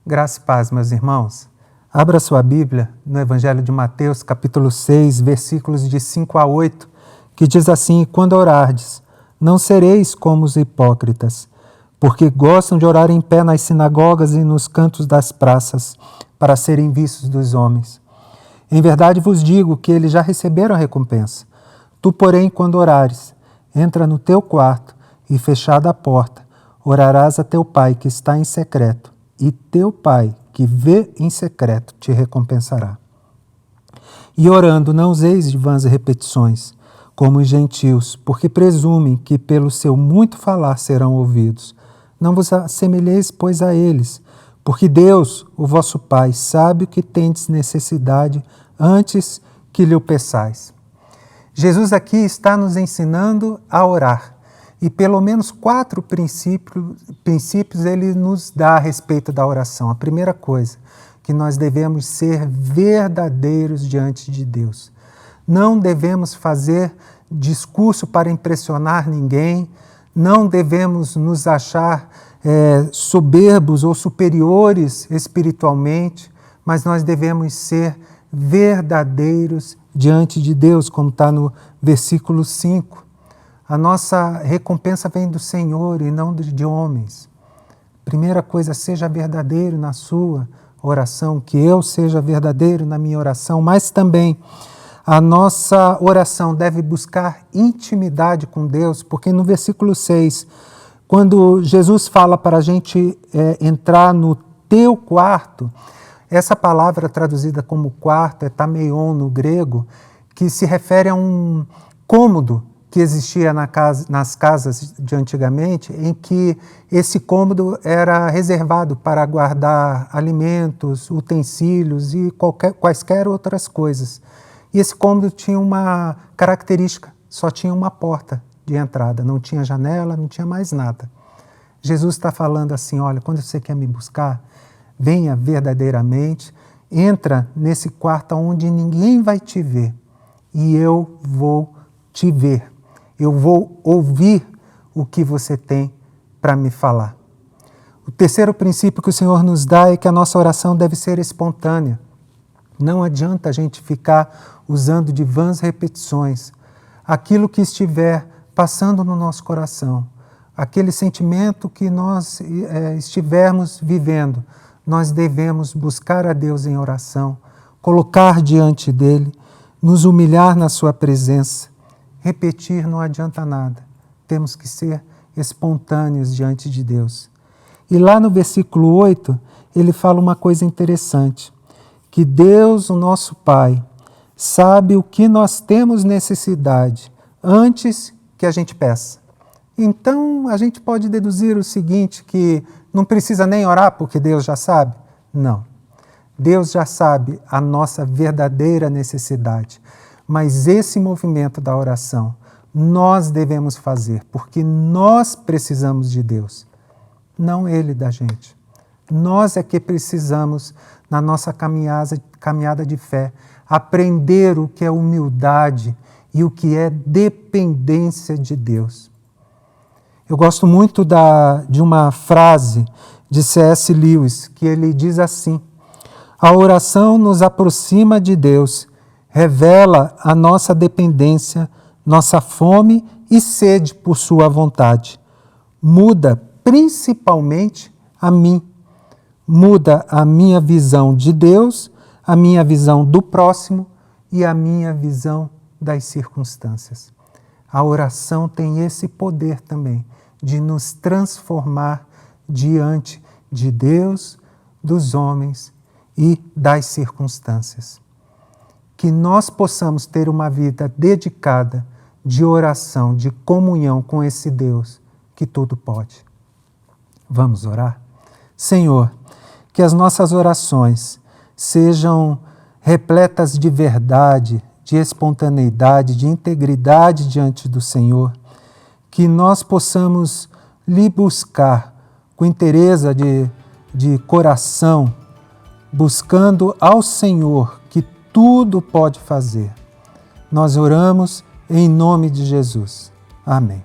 Graça e paz, meus irmãos. Abra sua Bíblia no Evangelho de Mateus, capítulo 6, versículos de 5 a 8, que diz assim: quando orardes, não sereis como os hipócritas, porque gostam de orar em pé nas sinagogas e nos cantos das praças, para serem vistos dos homens. Em verdade vos digo que eles já receberam a recompensa. Tu, porém, quando orares, entra no teu quarto e, fechada a porta, orarás a teu Pai que está em secreto, e teu Pai que vê em secreto te recompensará. E orando, não useis de vãs repetições, como os gentios, porque presumem que pelo seu muito falar serão ouvidos. Não vos assemelheis, pois, a eles, porque Deus, o vosso Pai, sabe o que tendes necessidade antes que lhe o peçais. Jesus aqui está nos ensinando a orar. E pelo menos 4 princípios ele nos dá a respeito da oração. A primeira coisa, que nós devemos ser verdadeiros diante de Deus. Não devemos fazer discurso para impressionar ninguém, não devemos nos achar soberbos ou superiores espiritualmente, mas nós devemos ser verdadeiros diante de Deus, como está no versículo 5. A nossa recompensa vem do Senhor e não de homens. Primeira coisa, seja verdadeiro na sua oração, que eu seja verdadeiro na minha oração, mas também a nossa oração deve buscar intimidade com Deus, porque no versículo 6, quando Jesus fala para a gente entrar no teu quarto, essa palavra traduzida como quarto é tameion no grego, que se refere a um cômodo que existia nas casas de antigamente, em que esse cômodo era reservado para guardar alimentos, utensílios e quaisquer outras coisas. E esse cômodo tinha uma característica, só tinha uma porta de entrada, não tinha janela, não tinha mais nada. Jesus está falando assim, olha, quando você quer me buscar, venha verdadeiramente, entra nesse quarto onde ninguém vai te ver e eu vou te ver. Eu vou ouvir o que você tem para me falar. O terceiro princípio que o Senhor nos dá é que a nossa oração deve ser espontânea. Não adianta a gente ficar usando de vãs repetições. Aquilo que estiver passando no nosso coração, aquele sentimento que nós estivermos vivendo, nós devemos buscar a Deus em oração, colocar diante dele, nos humilhar na sua presença. Repetir não adianta nada. Temos que ser espontâneos diante de Deus. E lá no versículo 8, ele fala uma coisa interessante, que Deus, o nosso Pai, sabe o que nós temos necessidade antes que a gente peça. Então, a gente pode deduzir o seguinte, que não precisa nem orar porque Deus já sabe? Não. Deus já sabe a nossa verdadeira necessidade. Mas esse movimento da oração nós devemos fazer, porque nós precisamos de Deus, não Ele da gente. Nós é que precisamos, na nossa caminhada de fé, aprender o que é humildade e o que é dependência de Deus. Eu gosto muito de uma frase de C.S. Lewis, que ele diz assim: a oração nos aproxima de Deus, revela a nossa dependência, nossa fome e sede por sua vontade. Muda principalmente a mim. Muda a minha visão de Deus, a minha visão do próximo e a minha visão das circunstâncias. A oração tem esse poder também de nos transformar diante de Deus, dos homens e das circunstâncias. Que nós possamos ter uma vida dedicada de oração, de comunhão com esse Deus que tudo pode. Vamos orar? Senhor, que as nossas orações sejam repletas de verdade, de espontaneidade, de integridade diante do Senhor, que nós possamos lhe buscar com inteireza de coração, buscando ao Senhor que tudo pode fazer. Nós oramos em nome de Jesus. Amém.